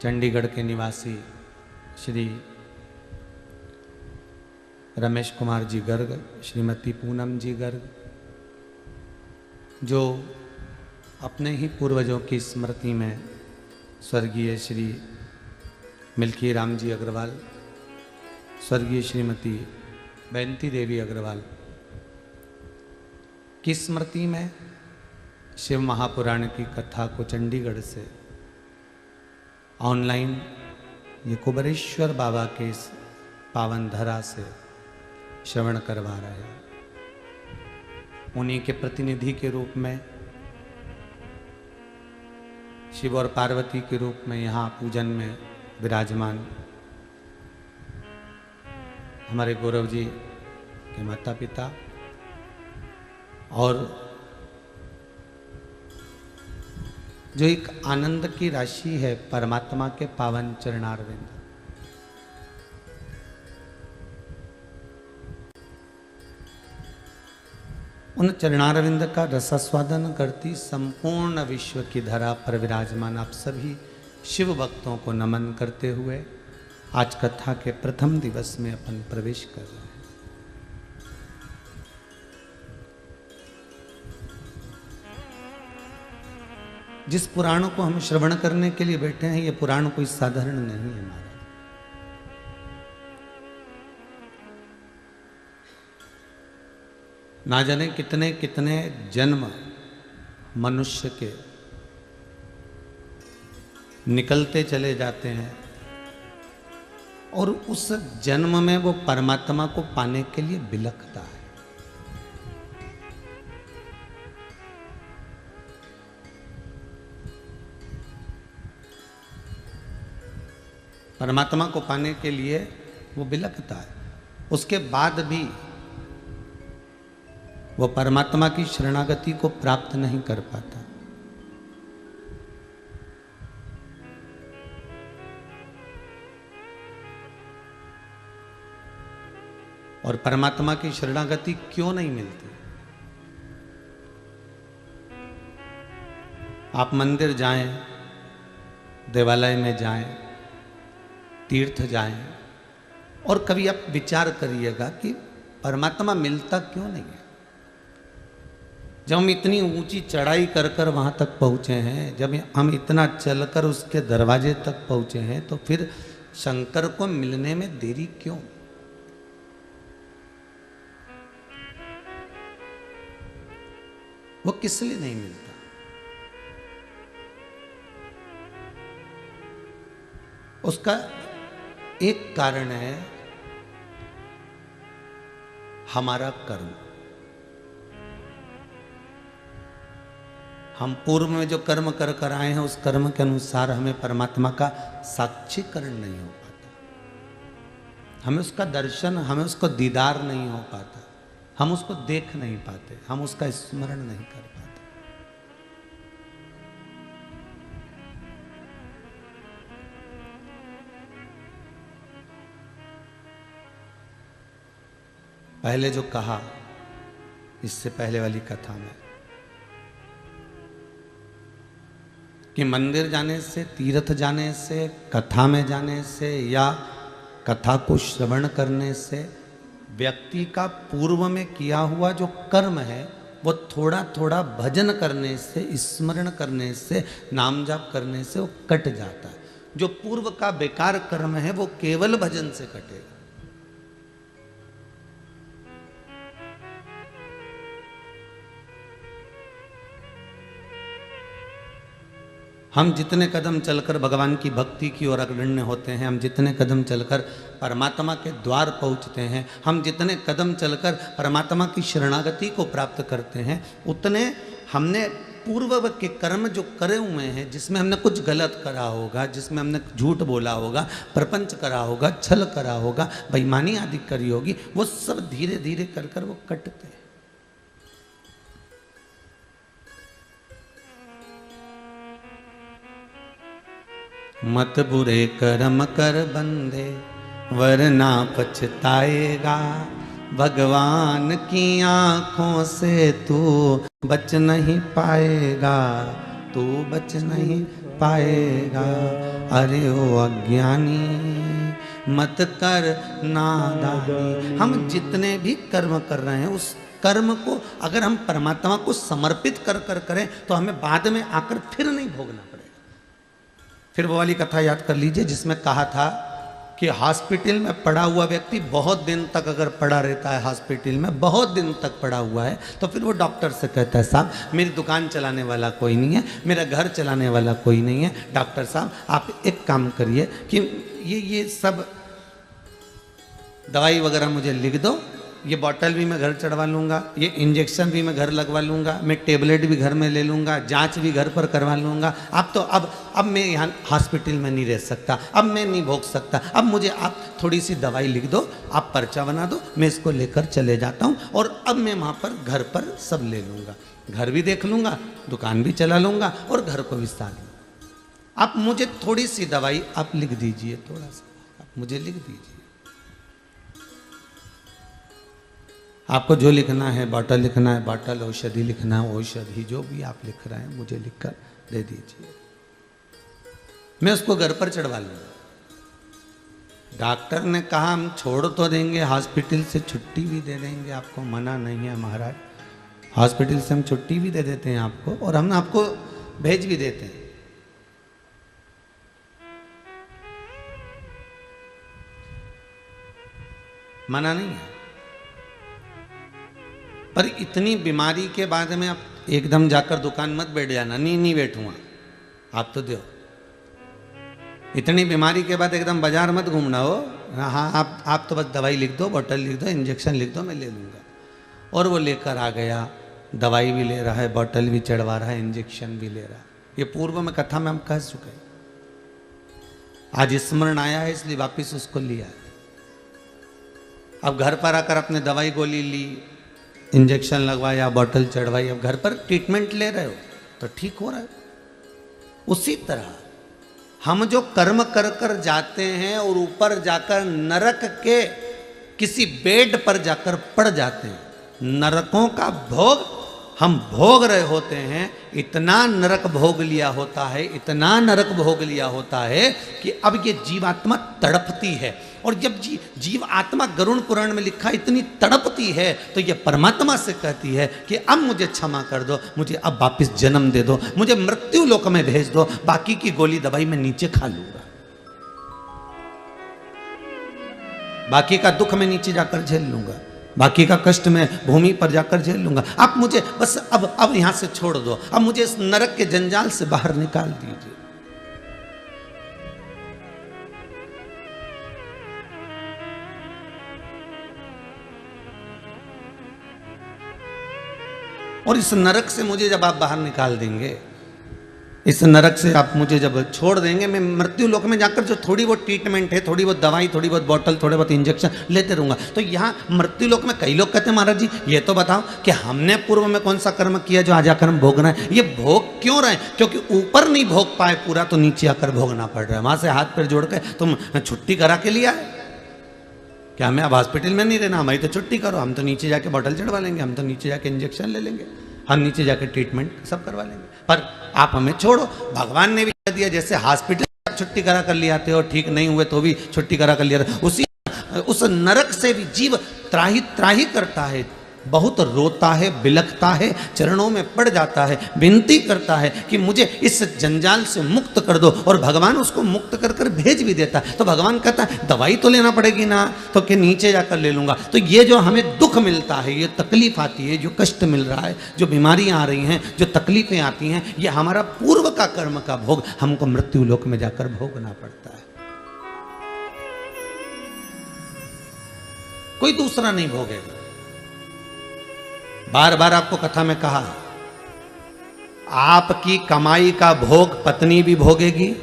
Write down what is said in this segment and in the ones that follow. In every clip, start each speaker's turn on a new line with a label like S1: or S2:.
S1: चंडीगढ़ के निवासी श्री रमेश कुमार जी गर्ग, श्रीमती पूनम जी गर्ग, जो अपने ही पूर्वजों की स्मृति में स्वर्गीय श्री मिल्खी राम जी अग्रवाल, स्वर्गीय श्रीमती बेंती देवी अग्रवाल की स्मृति में शिव महापुराण की कथा को चंडीगढ़ से ऑनलाइन ये कुबेरेश्वर बाबा के इस पावन धरा से श्रवण करवा रहे हैं। उन्हीं के प्रतिनिधि के रूप में, शिव और पार्वती के रूप में यहाँ पूजन में विराजमान हमारे गौरव जी के माता पिता और जो एक आनंद की राशि है परमात्मा के पावन चरणारविंद, उन चरणारविंद का रसास्वादन करती संपूर्ण विश्व की धरा पर विराजमान आप सभी शिव भक्तों को नमन करते हुए आज कथा के प्रथम दिवस में अपन प्रवेश कर रहे हैं। जिस पुराण को हम श्रवण करने के लिए बैठे हैं, ये पुराण कोई साधारण नहीं है महाराज। ना जाने कितने कितने जन्म मनुष्य के निकलते चले जाते हैं और उस जन्म में वो परमात्मा को पाने के लिए बिलखता है। परमात्मा को पाने के लिए वो बिलखता है, उसके बाद भी वो परमात्मा की शरणागति को प्राप्त नहीं कर पाता। और परमात्मा की शरणागति क्यों नहीं मिलती? आप मंदिर जाएं, देवालय में जाएं, तीर्थ जाएं और कभी आप विचार करिएगा कि परमात्मा मिलता क्यों नहीं है। जब हम इतनी ऊंची चढ़ाई कर कर वहां तक पहुंचे हैं, जब हम इतना चलकर उसके दरवाजे तक पहुंचे हैं, तो फिर शंकर को मिलने में देरी क्यों? वो किस लिए नहीं मिलता? उसका एक कारण है हमारा कर्म। हम पूर्व में जो कर्म कर कर आए हैं, उस कर्म के अनुसार हमें परमात्मा का साक्षीकरण नहीं हो पाता, हमें उसका दर्शन, हमें उसको दीदार नहीं हो पाता, हम उसको देख नहीं पाते, हम उसका स्मरण नहीं कर पाते। पहले जो कहा इससे पहले वाली कथा में कि मंदिर जाने से, तीर्थ जाने से, कथा में जाने से या कथा को श्रवण करने से व्यक्ति का पूर्व में किया हुआ जो कर्म है वो थोड़ा थोड़ा भजन करने से, स्मरण करने से, नाम जाप करने से वो कट जाता है। जो पूर्व का बेकार कर्म है वो केवल भजन से कटेगा। हम जितने कदम चलकर भगवान की भक्ति की ओर अग्रण्य होते हैं, हम जितने कदम चलकर परमात्मा के द्वार पहुंचते हैं, हम जितने कदम चलकर परमात्मा की शरणागति को प्राप्त करते हैं, उतने हमने पूर्व के कर्म जो करे हुए हैं, जिसमें हमने कुछ गलत करा होगा, जिसमें हमने झूठ बोला होगा, प्रपंच करा होगा, छल करा होगा, बेईमानी आदि करी होगी, वो सब धीरे धीरे कर कर वो कटते हैं। मत बुरे कर्म कर बंदे वरना पछताएगा, भगवान की आंखों से तू बच नहीं पाएगा, तू बच नहीं पाएगा। अरे ओ अज्ञानी मत कर नादानी। हम जितने भी कर्म कर रहे हैं उस कर्म को अगर हम परमात्मा को समर्पित कर कर करें तो हमें बाद में आकर फिर नहीं भोगना पड़ेगा। फिर वो वाली कथा याद कर लीजिए जिसमें कहा था कि हॉस्पिटल में पड़ा हुआ व्यक्ति बहुत दिन तक अगर पड़ा रहता है, हॉस्पिटल में बहुत दिन तक पड़ा हुआ है, तो फिर वो डॉक्टर से कहता है साहब मेरी दुकान चलाने वाला कोई नहीं है, मेरा घर चलाने वाला कोई नहीं है, डॉक्टर साहब आप एक काम करिए कि ये सब दवाई वगैरह मुझे लिख दो, ये बॉटल भी मैं घर चढ़वा लूँगा, ये इंजेक्शन भी मैं घर लगवा लूँगा, मैं टेबलेट भी घर में ले लूँगा, जांच भी घर पर करवा लूँगा। अब तो अब मैं यहाँ हॉस्पिटल में नहीं रह सकता, अब मैं नहीं भोग सकता, अब मुझे आप थोड़ी सी दवाई लिख दो, आप पर्चा बना दो, मैं इसको लेकर चले जाता हूँ और अब मैं वहाँ पर घर पर सब ले लूँगा, घर भी देख लूँगा, दुकान भी चला लूँगा और घर को भी साथ लूँगा। आप मुझे थोड़ी सी दवाई आप लिख दीजिए, थोड़ा सा आप मुझे लिख दीजिए। आपको जो लिखना है, बॉटल लिखना है बॉटल, औषधि लिखना है औषधि, जो भी आप लिख रहे हैं मुझे लिखकर दे दीजिए, मैं उसको घर पर चढ़वा लूँगा। डॉक्टर ने कहा हम छोड़ तो देंगे, हॉस्पिटल से छुट्टी भी दे देंगे, आपको मना नहीं है महाराज, हॉस्पिटल से हम छुट्टी भी दे देते हैं आपको और हम आपको भेज भी देते हैं। मना नहीं है, पर इतनी बीमारी के बाद में आप एकदम जाकर दुकान मत बैठ जाना, नहीं बैठूंगा, आप तो दो। इतनी बीमारी के बाद एकदम बाजार मत घूमना हो, हाँ आप तो बस दवाई लिख दो, बोतल लिख दो, इंजेक्शन लिख दो, मैं ले लूँगा। और वो लेकर आ गया, दवाई भी ले रहा है, बोतल भी चढ़वा रहा है, इंजेक्शन भी ले रहा है। ये पूर्व में कथा में हम कह चुके हैं, आज स्मरण आया है इसलिए वापिस उसको लिया। अब घर पर आकर अपने दवाई गोली ली, इंजेक्शन लगवाया, बोतल चढ़वाई, अब घर पर ट्रीटमेंट ले रहे हो तो ठीक हो रहा है। उसी तरह हम जो कर्म कर कर जाते हैं और ऊपर जाकर नरक के किसी बेड पर जाकर पड़ जाते हैं, नरकों का भोग हम भोग रहे होते हैं, इतना नरक भोग लिया होता है, इतना नरक भोग लिया होता है कि अब ये जीवात्मा तड़पती है। और जब जीव आत्मा गरुड़ पुराण में लिखा इतनी तड़पती है तो ये परमात्मा से कहती है कि अब मुझे क्षमा कर दो, मुझे अब वापिस जन्म दे दो, मुझे मृत्यु लोक में भेज दो, बाकी की गोली दवाई मैं नीचे खा लूंगा, बाकी का दुख मैं नीचे जाकर झेल लूंगा, बाकी का कष्ट मैं भूमि पर जाकर झेल लूंगा। आप मुझे बस अब यहां से छोड़ दो, अब मुझे इस नरक के जंजाल से बाहर निकाल दीजिए। और इस नरक से मुझे जब आप बाहर निकाल देंगे, इस नरक से आप मुझे जब छोड़ देंगे, मैं मृत्यु लोक में जाकर जो थोड़ी बहुत ट्रीटमेंट है, थोड़ी बहुत दवाई, थोड़ी बहुत बोतल, थोड़े बहुत इंजेक्शन लेते रहूंगा। तो यहाँ मृत्यु लोक में कई लोग कहते हैं महाराज जी ये तो बताओ कि हमने पूर्व में कौन सा कर्म किया जो आज आकर हम भोगना है। ये भोग क्यों रहे? क्योंकि ऊपर नहीं भोग पाए पूरा तो नीचे आकर भोगना पड़ रहा है। वहां से हाथ पैर जोड़ के तुम छुट्टी करा के लिया है क्या? हमें अब हॉस्पिटल में नहीं रहना, हमारी तो छुट्टी करो, हम तो नीचे जाके बोतल चढ़वा लेंगे, हम तो नीचे जाके इंजेक्शन ले लेंगे, हम नीचे जाके ट्रीटमेंट सब करवा लेंगे, पर आप हमें छोड़ो। भगवान ने भी कह दिया जैसे हॉस्पिटल छुट्टी करा कर ले आते हो, ठीक नहीं हुए तो भी छुट्टी करा कर लिया, उस नरक से भी जीव त्राही त्राही करता है, बहुत रोता है, बिलखता है, चरणों में पड़ जाता है, विनती करता है कि मुझे इस जंजाल से मुक्त कर दो, और भगवान उसको मुक्त कर कर भेज भी देता है। तो भगवान कहता है दवाई तो लेना पड़ेगी ना, तो कि नीचे जाकर ले लूंगा। तो ये जो हमें दुख मिलता है, ये तकलीफ आती है, जो कष्ट मिल रहा है, जो बीमारियां आ रही हैं, जो तकलीफें आती हैं, ये हमारा पूर्व का कर्म का भोग हमको मृत्यु लोक में जाकर भोगना पड़ता है, कोई दूसरा नहीं भोगेगा। बार बार आपको कथा में कहा, आपकी कमाई का भोग पत्नी भी भोगेगी,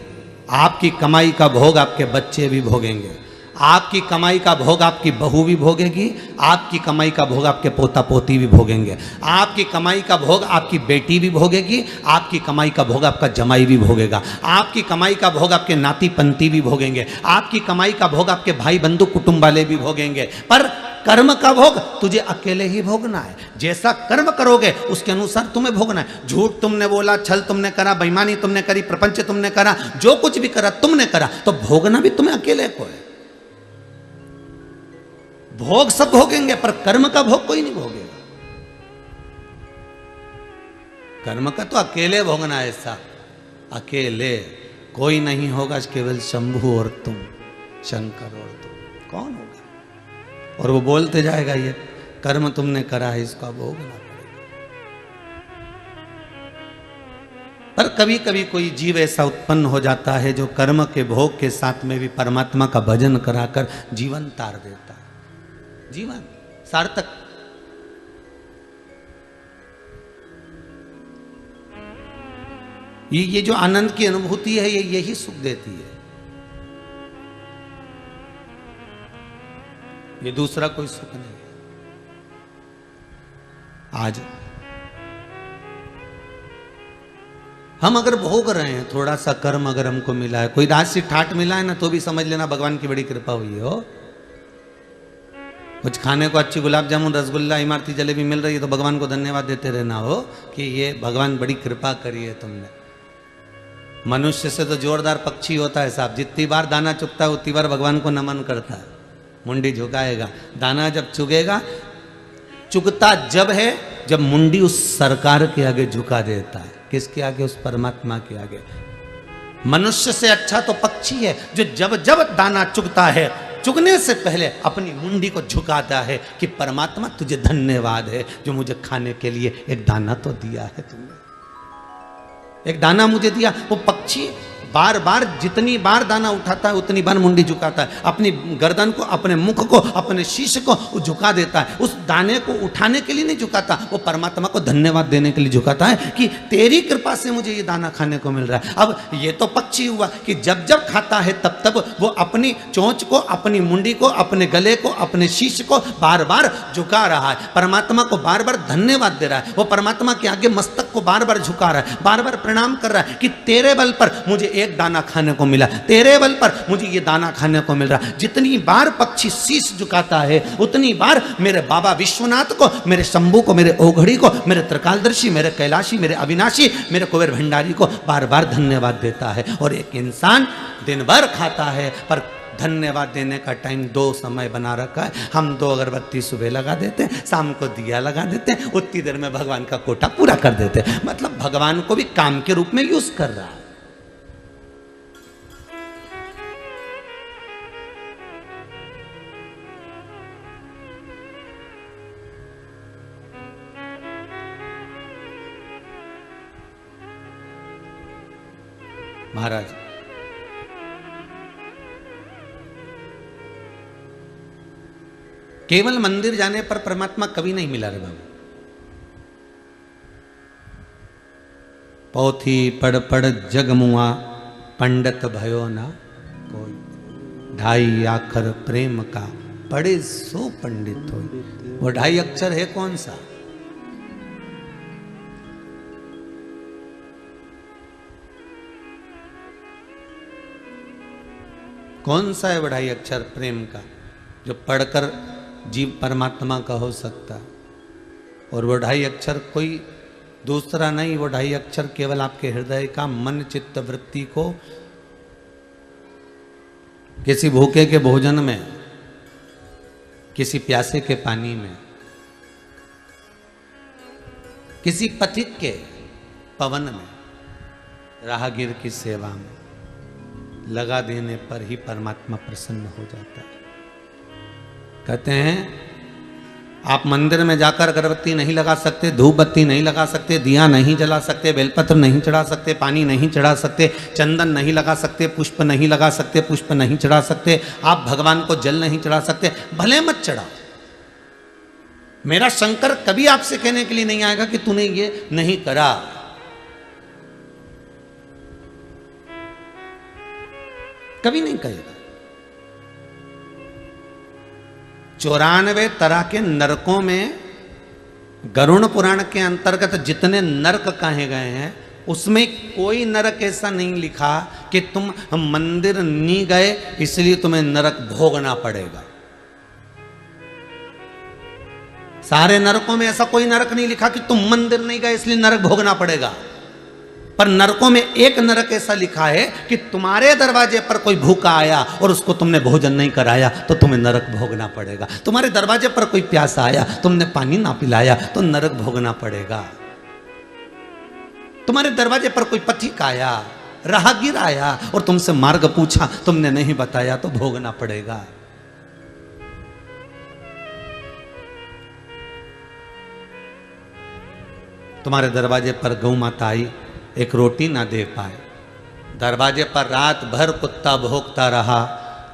S1: आपकी कमाई का भोग आपके बच्चे भी भोगेंगे, आपकी कमाई का भोग आपकी बहू भी भोगेगी, आपकी कमाई का भोग आपके पोता पोती भी भोगेंगे, आपकी कमाई का भोग आपकी बेटी भी भोगेगी, आपकी कमाई का भोग आपका जमाई भी भोगेगा, आपकी कमाई का भोग आपके नाती पंती भी भोगेंगे, आपकी कमाई का भोग आपके भाई बंधु कुटुंब वाले भी भोगेंगे। पर कर्म का भोग तुझे अकेले ही भोगना है। जैसा कर्म करोगे उसके अनुसार तुम्हें भोगना है। झूठ तुमने बोला, छल तुमने करा, बेईमानी तुमने करी, प्रपंच तुमने करा, जो कुछ भी करा तुमने करा, तो भोगना भी तुम्हें अकेले को है। भोग सब भोगेंगे पर कर्म का भोग कोई नहीं भोगेगा। कर्म का तो अकेले भोगना है। ऐसा अकेले कोई नहीं होगा, केवल शंभु और तुम, शंकर और तुम, कौन होगा? और वो बोलते जाएगा ये कर्म तुमने करा है, इसका भोगना पड़ेगा। पर कभी कभी कोई जीव ऐसा उत्पन्न हो जाता है जो कर्म के भोग के साथ में भी परमात्मा का भजन कराकर जीवन तार देता है, जीवन सार्थक। ये जो आनंद की अनुभूति है, ये यही सुख देती है, ये दूसरा कोई सुख नहीं है। आज हम अगर भोग रहे हैं, थोड़ा सा कर्म अगर हमको मिला है, कोई राशि ठाट मिला है ना, तो भी समझ लेना भगवान की बड़ी कृपा हुई हो। कुछ खाने को अच्छी गुलाब जामुन, रसगुल्ला, इमारती जलेबी मिल रही है तो भगवान को धन्यवाद देते रहना हो कि ये भगवान बड़ी कृपा करी है तुमने। मनुष्य से तो जोरदार पक्षी होता है साहब, जितनी बार दाना चुगता है उतनी बार भगवान को नमन करता है, मुंडी झुकाएगा। दाना जब चुगेगा, चुगता जब है जब मुंडी उस सरकार के आगे झुका देता है। किसके आगे? उस परमात्मा के आगे। मनुष्य से अच्छा तो पक्षी है जो जब जब दाना चुगता है, चुगने से पहले अपनी मुंडी को झुकाता है कि परमात्मा तुझे धन्यवाद है जो मुझे खाने के लिए एक दाना तो दिया है तुमने, एक दाना मुझे दिया। वो पक्षी बार बार जितनी बार दाना उठाता है उतनी बार मुंडी झुकाता है, अपनी गर्दन को, अपने मुख को, अपने शीश को झुका देता है। उस दाने को उठाने के लिए नहीं झुकाता, वो परमात्मा को धन्यवाद देने के लिए झुकाता है कि तेरी कृपा से मुझे ये दाना खाने को मिल रहा है। अब ये तो पक्षी हुआ कि जब जब खाता है तब तब वो अपनी चोंच को, अपनी मुंडी को, अपने गले को, अपने शीश को बार बार झुका रहा है, परमात्मा को बार बार धन्यवाद दे रहा है। वो परमात्मा के आगे मस्तक को बार बार झुका रहा है, बार बार प्रणाम कर रहा है कि तेरे बल पर मुझे एक दाना खाने को मिला, तेरे बल पर मुझे ये दाना खाने को मिल रहा। जितनी बार पक्षी शीश झुकाता है उतनी बार मेरे बाबा विश्वनाथ को, मेरे शंभू को, मेरे ओघड़ी को, मेरे त्रिकालदर्शी, मेरे कैलाशी, मेरे अविनाशी, मेरे कुबेर भंडारी को बार बार धन्यवाद देता है। और एक इंसान दिन भर खाता है पर धन्यवाद देने का टाइम 2 समय बना रखा है। हम 2 अगरबत्ती सुबह लगा देते हैं, शाम को दिया लगा देते हैं, उतनी देर में भगवान का कोटा पूरा कर देते हैं। मतलब भगवान को भी काम के रूप में यूज कर रहा है। महाराज केवल मंदिर जाने पर परमात्मा कभी नहीं मिला रे बाबू। पोथी पढ़ पढ़ जगमुआ, पंडित भयो ना कोई, 2.5 आखर प्रेम का पढ़े सो पंडित हो। वो 2.5 अक्षर है कौन सा? कौन सा है 2.5 अक्षर प्रेम का जो पढ़कर जीव परमात्मा का हो सकता? और वो 2.5 अक्षर कोई दूसरा नहीं, वो 2.5 अक्षर केवल आपके हृदय का, मन चित्त वृत्ति को किसी भूखे के भोजन में, किसी प्यासे के पानी में, किसी पथिक के पवन में, राहगीर की सेवा में लगा देने पर ही परमात्मा प्रसन्न हो जाता है। कहते हैं आप मंदिर में जाकर अगरबत्ती नहीं लगा सकते, धूप बत्ती नहीं लगा सकते, दिया नहीं जला सकते, बेलपत्र नहीं चढ़ा सकते, पानी नहीं चढ़ा सकते, चंदन नहीं लगा सकते, पुष्प नहीं लगा सकते, पुष्प नहीं चढ़ा सकते, आप भगवान को जल नहीं चढ़ा सकते। भले मत चढ़ाओ, मेरा शंकर कभी आपसे कहने के लिए नहीं आएगा कि तूने ये नहीं करा। कभी नहीं कहेगा। 94 तरह के नरकों में गरुड़ पुराण के अंतर्गत जितने नरक कहे गए हैं उसमें कोई नरक ऐसा नहीं लिखा कि तुम मंदिर नहीं गए इसलिए तुम्हें नरक भोगना पड़ेगा। सारे नरकों में ऐसा कोई नरक नहीं लिखा कि तुम मंदिर नहीं गए इसलिए नरक भोगना पड़ेगा। पर नरकों में एक नरक ऐसा लिखा है कि तुम्हारे दरवाजे पर कोई भूखा आया और उसको तुमने भोजन नहीं कराया तो तुम्हें नरक भोगना पड़ेगा। तुम्हारे दरवाजे पर कोई प्यासा आया, तुमने पानी ना पिलाया तो नरक भोगना पड़ेगा। तुम्हारे दरवाजे पर कोई पथिक आया, राहगीर आया और तुमसे मार्ग पूछा, तुमने नहीं बताया तो भोगना पड़ेगा। तुम्हारे दरवाजे पर गौ माता आई, एक रोटी ना दे पाए, दरवाजे पर रात भर कुत्ता भौंकता रहा,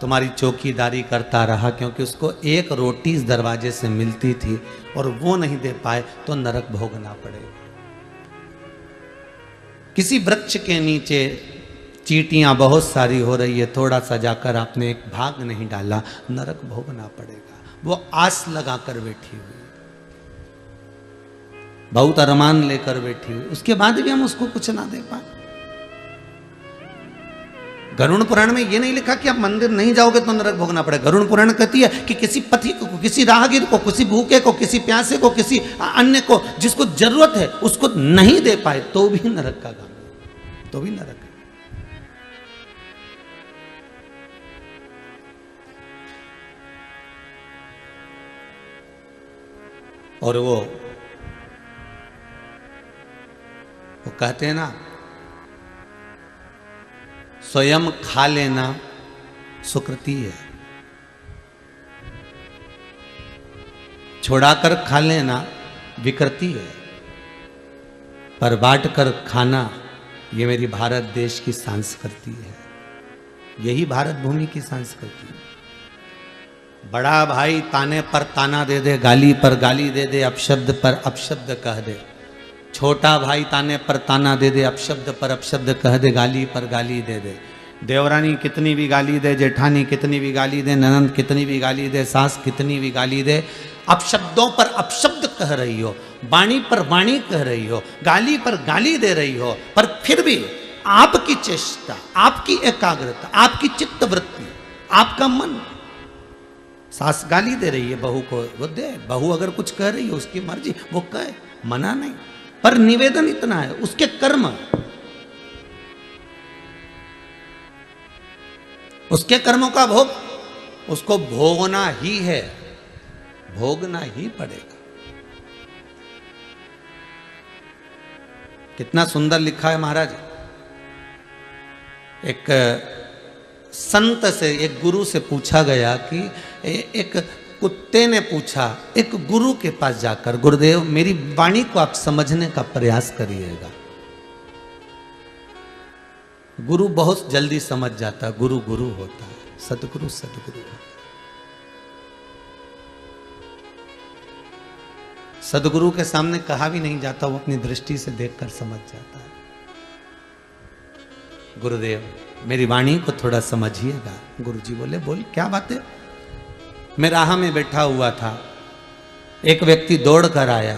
S1: तुम्हारी चौकीदारी करता रहा, क्योंकि उसको एक रोटी इस दरवाजे से मिलती थी और वो नहीं दे पाए तो नरक भोगना पड़ेगा। किसी वृक्ष के नीचे चींटियां बहुत सारी हो रही है, थोड़ा सा जाकर आपने एक भाग नहीं डाला, नरक भोगना पड़ेगा। वो आस लगाकर बैठी हुई, बहुत अरमान लेकर बैठी हुई, उसके बाद भी हम उसको कुछ ना दे पाए। गरुड़ पुराण में ये नहीं लिखा कि आप मंदिर नहीं जाओगे तो नरक भोगना पड़ेगा। गरुड़ पुराण कहती है कि किसी पथिक को, किसी राहगीर को, किसी भूखे को, किसी प्यासे को, किसी अन्य को जिसको जरूरत है उसको नहीं दे पाए तो भी नरक का काम, तो भी नरक है। और वो कहते हैं ना, स्वयं खा लेना सुकृति है, छोड़ाकर खा लेना विकृति है, पर बांट कर खाना ये मेरी भारत देश की संस्कृति है। यही भारत भूमि की संस्कृति है। बड़ा भाई ताने पर ताना दे दे, गाली पर गाली दे दे, अपशब्द पर अपशब्द कह दे। छोटा भाई ताने पर ताना दे दे, अपशब्द पर अपशब्द कह दे, गाली पर गाली दे दे। देवरानी कितनी भी गाली दे, जेठानी कितनी भी गाली दे, ननंद कितनी भी गाली दे, सास कितनी भी गाली दे, अपशब्दों पर अपशब्द कह रही हो, वाणी पर वाणी कह रही हो, गाली पर गाली दे रही हो, पर फिर भी आपकी चेष्टा, आपकी एकाग्रता, आपकी चित्त वृत्ति, आपका मन, सास गाली दे रही है बहू को, वो दे। बहू अगर कुछ कह रही है उसकी मर्जी, वो कहे, मना नहीं, पर निवेदन इतना है, उसके कर्म, उसके कर्मों का भोग उसको भोगना ही है, भोगना ही पड़ेगा। कितना सुंदर लिखा है महाराज। एक संत से, एक गुरु से पूछा गया कि एक कुत्ते ने पूछा एक गुरु के पास जाकर, गुरुदेव मेरी वाणी को आप समझने का प्रयास करिएगा। गुरु बहुत जल्दी समझ जाता है, गुरु गुरु होता है, सतगुरु सतगुरु होता है। सदगुरु के सामने कहा भी नहीं जाता, वो अपनी दृष्टि से देखकर समझ जाता है। गुरुदेव मेरी वाणी को थोड़ा समझिएगा। गुरुजी बोले, बोल क्या बात है। मैं राह में बैठा हुआ था, एक व्यक्ति दौड़ कर आया,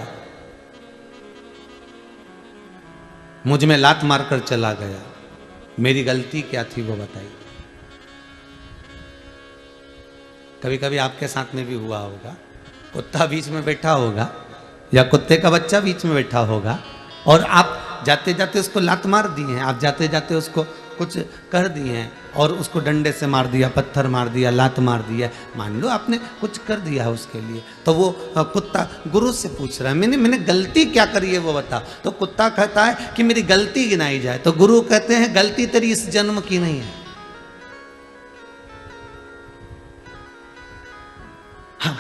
S1: मुझ में लात मारकर चला गया। मेरी गलती क्या थी वो बताइए। कभी कभी आपके साथ में भी हुआ होगा, कुत्ता बीच में बैठा होगा या कुत्ते का बच्चा बीच में बैठा होगा और आप जाते जाते उसको लात मार दिए हैं, आप जाते जाते उसको कुछ कर दिए हैं और उसको डंडे से मार दिया, पत्थर मार दिया, लात मार दिया, मान लो आपने कुछ कर दिया है उसके लिए, तो वो कुत्ता गुरु से पूछ रहा है मैंने गलती क्या करी है वो बता। तो कुत्ता कहता है कि मेरी गलती गिनाई जाए, तो गुरु कहते हैं गलती तेरी इस जन्म की नहीं है।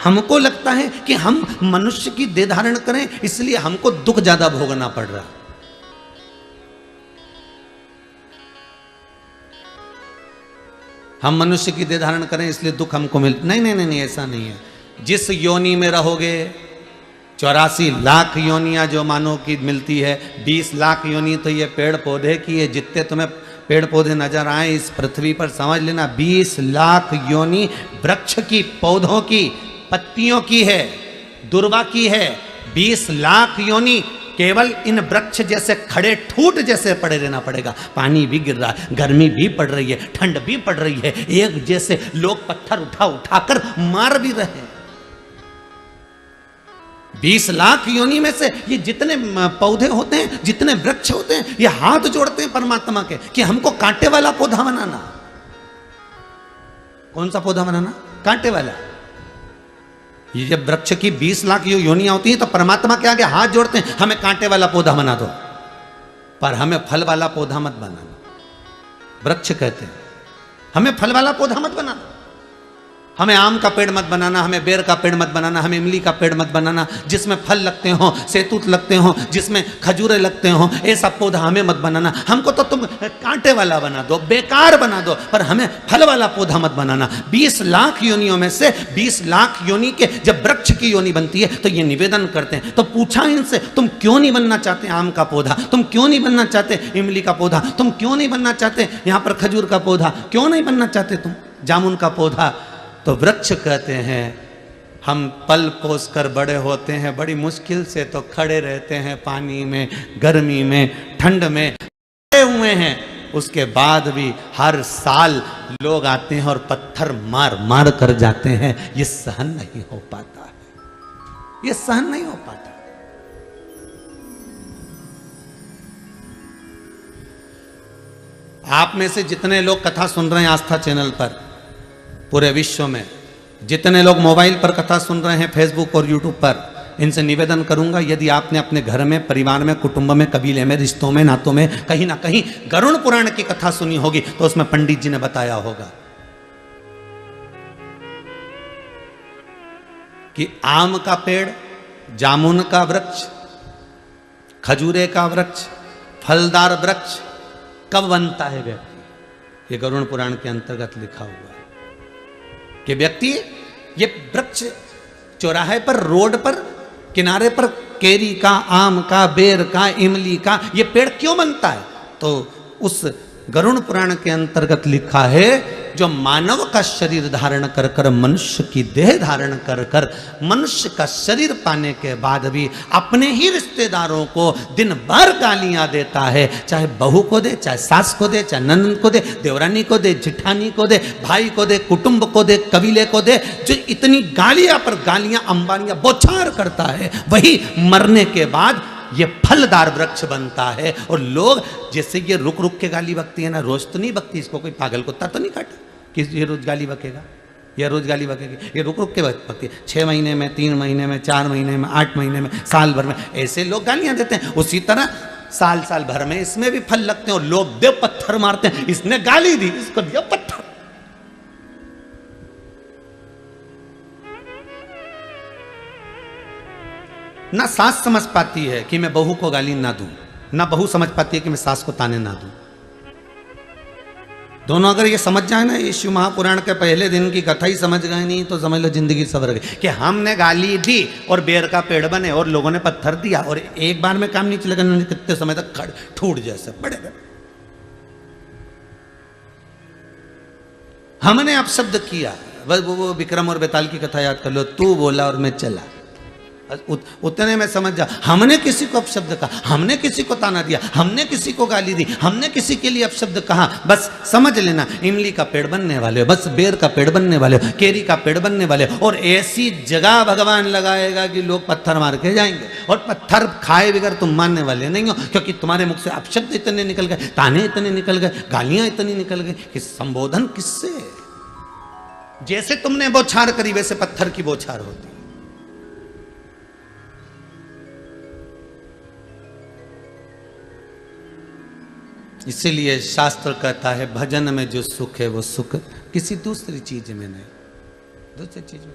S1: हमको लगता है कि हम मनुष्य की देह धारण करें इसलिए हमको दुख ज्यादा भोगना पड़ रहा। हम मनुष्य की देह धारण करें इसलिए दुख हमको मिल, नहीं नहीं नहीं, ऐसा नहीं है। जिस योनि में रहोगे, 84 लाख योनियां जो मानव की मिलती है, 20 लाख योनि तो ये पेड़ पौधे की है। जितने तुम्हें पेड़ पौधे नजर आए इस पृथ्वी पर, समझ लेना 20 लाख योनि वृक्ष की, पौधों की, पत्तियों की है, दुर्वा की है। 20 लाख योनि केवल इन वृक्ष जैसे खड़े ठूट जैसे पड़े रहना पड़ेगा। पानी भी गिर रहा है, गर्मी भी पड़ रही है, ठंड भी पड़ रही है, एक जैसे लोग पत्थर उठा उठाकर मार भी रहे हैं। 20 लाख योनि में से ये जितने पौधे होते हैं, जितने वृक्ष होते हैं, ये हाथ जोड़ते हैं परमात्मा के कि हमको कांटे वाला पौधा बनाना। कौन सा पौधा बनाना? कांटे वाला। ये जब वृक्ष की 20 लाख योनियां होती हैं तो परमात्मा के आगे हाथ जोड़ते हैं, हमें कांटे वाला पौधा बना दो, पर हमें फल वाला पौधा मत बनाना। वृक्ष कहते हैं हमें फल वाला पौधा मत बनाना, हमें आम का पेड़ मत बनाना, हमें बेर का पेड़ मत बनाना, हमें इमली का पेड़ मत बनाना, जिसमें फल लगते हो, सेतूत लगते हो, जिसमें खजूरे लगते हो, ऐसा पौधा हमें मत बनाना। हमको तो तुम कांटे वाला बना दो, बेकार बना दो, पर हमें फल वाला पौधा मत बनाना। 20 लाख योनियों में से 20 लाख योनि के जब वृक्ष की योनि बनती है तो ये निवेदन करते हैं। तो पूछा इनसे, तुम क्यों नहीं बनना चाहते आम का पौधा? तुम क्यों नहीं बनना चाहते इमली का पौधा? तुम क्यों नहीं बनना चाहते यहाँ पर खजूर का पौधा? क्यों नहीं बनना चाहते तुम जामुन का पौधा? तो वृक्ष कहते हैं हम पल पोस कर बड़े होते हैं, बड़ी मुश्किल से तो खड़े रहते हैं, पानी में, गर्मी में, ठंड में खड़े हुए हैं, उसके बाद भी हर साल लोग आते हैं और पत्थर मार मार कर जाते हैं। ये सहन नहीं हो पाता है, ये सहन नहीं हो पाता। आप में से जितने लोग कथा सुन रहे हैं आस्था चैनल पर, पूरे विश्व में जितने लोग मोबाइल पर कथा सुन रहे हैं, फेसबुक और यूट्यूब पर, इनसे निवेदन करूंगा, यदि आपने अपने घर में, परिवार में, कुटुंब में, कबीले में, रिश्तों में, नातों में कहीं ना कहीं गरुड़ पुराण की कथा सुनी होगी तो उसमें पंडित जी ने बताया होगा कि आम का पेड़, जामुन का वृक्ष, खजूरे का वृक्ष, फलदार वृक्ष कब बनता है व्यक्ति? ये गरुड़ पुराण के अंतर्गत लिखा हुआ है कि व्यक्ति ये वृक्ष चौराहे पर, रोड पर, किनारे पर केरी का, आम का, बेर का, इमली का ये पेड़ क्यों बनता है? तो उस गरुड़ पुराण के अंतर्गत लिखा है, जो मानव का शरीर धारण कर कर, मनुष्य की देह धारण कर कर, मनुष्य का शरीर पाने के बाद भी अपने ही रिश्तेदारों को दिन भर गालियां देता है, चाहे बहू को दे, चाहे सास को दे, चाहे ननद को दे, देवरानी को दे, जिठानी को दे, भाई को दे, कुटुंब को दे, कबीले को दे, जो इतनी गालियां पर गालियां, अंबानियां बौछार करता है, वही मरने के बाद ये फलदार वृक्ष बनता है। और लोग जैसे ये रुक रुक के गाली बकती है ना, रोज तो नहीं बकती, इसको कोई पागल कुत्ता तो नहीं काटा कि ये रोज गाली बकेगा, ये रोज गाली बकेगी, ये रुक रुक के बकती है। 6 महीने में, 3 महीने में, 4 महीने में, 8 महीने में, साल भर में, ऐसे लोग गालियां देते हैं। उसी तरह साल साल भर में इसमें भी फल लगते हैं और लोग देव पत्थर मारते हैं, इसने गाली दी, इसको दिया पत्थर। ना सास समझ पाती है कि मैं बहू को गाली ना दूं, ना बहू समझ पाती है कि मैं सास को ताने ना दूं। दोनों अगर ये समझ जाए ना, ये शिव महापुराण के पहले दिन की कथा ही समझ गए नहीं तो समझ लो जिंदगी सवर गई। कि हमने गाली दी और बेर का पेड़ बने और लोगों ने पत्थर दिया और एक बार में काम नहीं चलेगा, कितने समय तक खड़ ठूट जैसे बड़े बड़े। हमने अपशब्द किया, बस वो विक्रम और बेताल की कथा याद कर लो, तू बोला और मैं चला, उतने में समझ जा। हमने किसी को अपशब्द कहा, हमने किसी को ताना दिया, हमने किसी को गाली दी, हमने किसी के लिए अपशब्द कहा, बस समझ लेना इमली का पेड़ बनने वाले हो, बस बेर का पेड़ बनने वाले हो, केरी का पेड़ बनने वाले हो। और ऐसी जगह भगवान लगाएगा कि लोग पत्थर मार के जाएंगे और पत्थर खाए बगैर तुम मानने वाले नहीं हो, क्योंकि तुम्हारे मुख से अपशब्द इतने निकल गए, ताने इतने निकल गए, गालियां इतनी निकल गई कि संबोधन किससे? जैसे तुमने बौछार करी वैसे पत्थर की बौछार होती। इसीलिए शास्त्र कहता है भजन में जो सुख है वो सुख किसी दूसरी चीज में नहीं, दूसरी चीज में।